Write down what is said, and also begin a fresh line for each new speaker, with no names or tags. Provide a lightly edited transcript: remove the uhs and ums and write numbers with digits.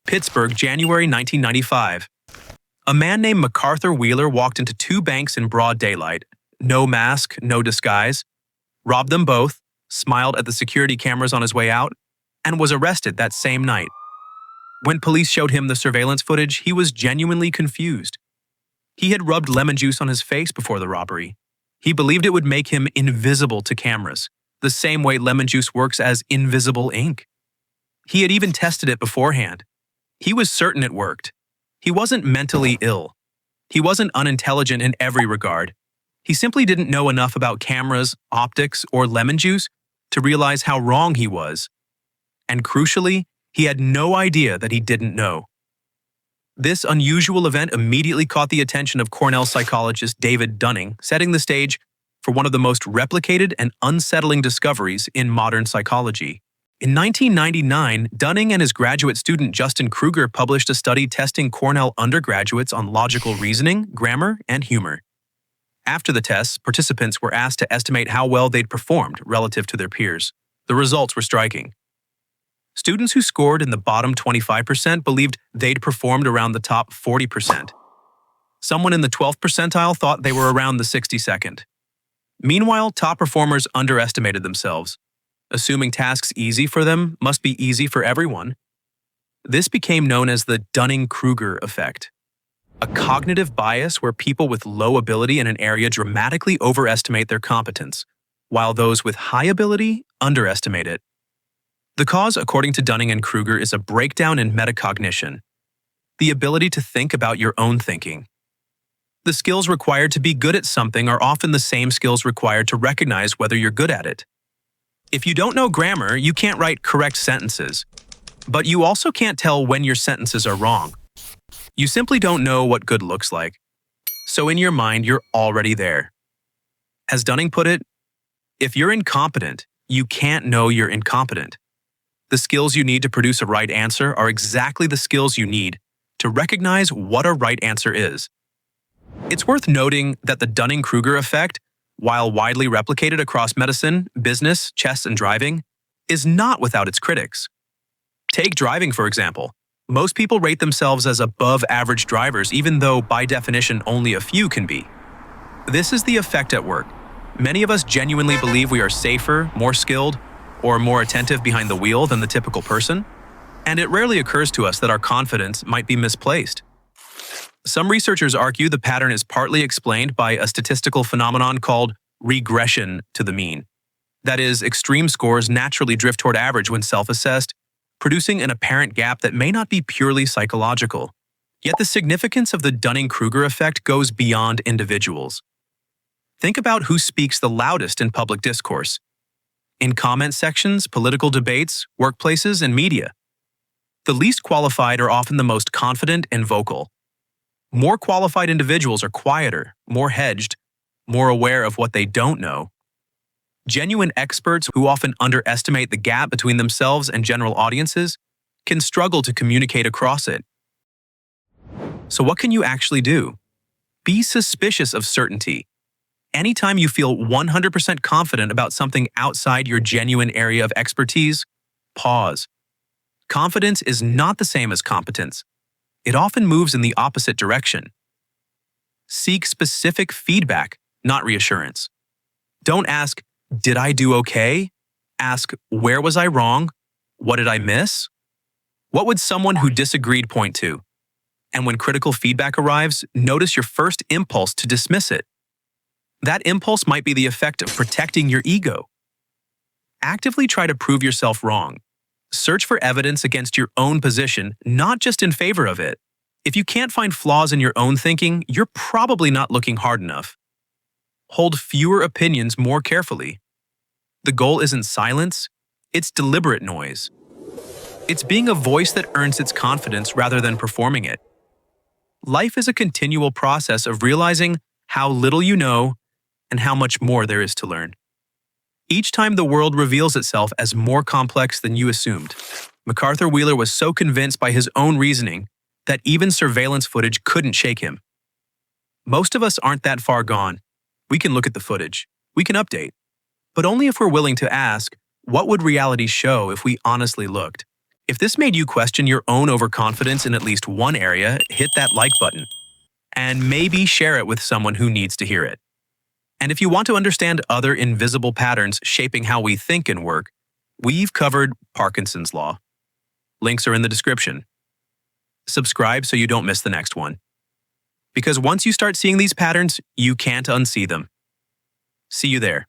Pittsburgh, January 1995. A man named McArthur Wheeler walked into two banks in broad daylight, no mask, no disguise, robbed them both, smiled at the security cameras on his way out, and was arrested that same night. When police showed him the surveillance footage, he was genuinely confused. He had rubbed lemon juice on his face before the robbery. He believed it would make him invisible to cameras, the same way lemon juice works as invisible ink. He had even tested it beforehand. He was certain it worked. He wasn't mentally ill. He wasn't unintelligent in every regard. He simply didn't know enough about cameras, optics, or lemon juice to realize how wrong he was. And crucially, he had no idea that he didn't know. This unusual event immediately caught the attention of Cornell psychologist David Dunning, setting the stage for one of the most replicated and unsettling discoveries in modern psychology. In 1999, Dunning and his graduate student Justin Kruger published a study testing Cornell undergraduates on logical reasoning, grammar, and humor. After the tests, participants were asked to estimate how well they'd performed relative to their peers. The results were striking. Students who scored in the bottom 25% believed they'd performed around the top 40%. Someone in the 12th percentile thought they were around the 62nd. Meanwhile, top performers underestimated themselves. Assuming tasks easy for them must be easy for everyone. This became known as the Dunning-Kruger Effect, a cognitive bias where people with low ability in an area dramatically overestimate their competence, while those with high ability underestimate it. The cause, according to Dunning and Kruger, is a breakdown in metacognition, the ability to think about your own thinking. The skills required to be good at something are often the same skills required to recognize whether you're good at it. If you don't know grammar, you can't write correct sentences, but you also can't tell when your sentences are wrong. You simply don't know what good looks like. So in your mind, you're already there. As Dunning put it, if you're incompetent, you can't know you're incompetent. The skills you need to produce a right answer are exactly the skills you need to recognize what a right answer is. It's worth noting that the Dunning-Kruger effect, while widely replicated across medicine, business, chess, and driving, is not without its critics. Take driving, for example. Most people rate themselves as above-average drivers, even though, by definition, only a few can be. This is the effect at work. Many of us genuinely believe we are safer, more skilled, or more attentive behind the wheel than the typical person, and it rarely occurs to us that our confidence might be misplaced. Some researchers argue the pattern is partly explained by a statistical phenomenon called regression to the mean. That is, extreme scores naturally drift toward average when self-assessed, producing an apparent gap that may not be purely psychological. Yet the significance of the Dunning-Kruger effect goes beyond individuals. Think about who speaks the loudest in public discourse. In comment sections, political debates, workplaces, and media. The least qualified are often the most confident and vocal. More qualified individuals are quieter, more hedged, more aware of what they don't know. Genuine experts who often underestimate the gap between themselves and general audiences can struggle to communicate across it. So what can you actually do? Be suspicious of certainty. Anytime you feel 100% confident about something outside your genuine area of expertise, pause. Confidence is not the same as competence. It often moves in the opposite direction. Seek specific feedback, not reassurance. Don't ask, "Did I do okay?" Ask, "Where was I wrong? What did I miss?" What would someone who disagreed point to? And when critical feedback arrives, notice your first impulse to dismiss it. That impulse might be the effect of protecting your ego. Actively try to prove yourself wrong. Search for evidence against your own position, not just in favor of it. If you can't find flaws in your own thinking, you're probably not looking hard enough. Hold fewer opinions more carefully. The goal isn't silence, it's deliberate noise. It's being a voice that earns its confidence rather than performing it. Life is a continual process of realizing how little you know and how much more there is to learn. Each time the world reveals itself as more complex than you assumed. McArthur Wheeler was so convinced by his own reasoning that even surveillance footage couldn't shake him. Most of us aren't that far gone. We can look at the footage. We can update. But only if we're willing to ask, what would reality show if we honestly looked? If this made you question your own overconfidence in at least one area, hit that like button. And maybe share it with someone who needs to hear it. And if you want to understand other invisible patterns shaping how we think and work, we've covered Parkinson's Law. Links are in the description. Subscribe so you don't miss the next one. Because once you start seeing these patterns, you can't unsee them. See you there.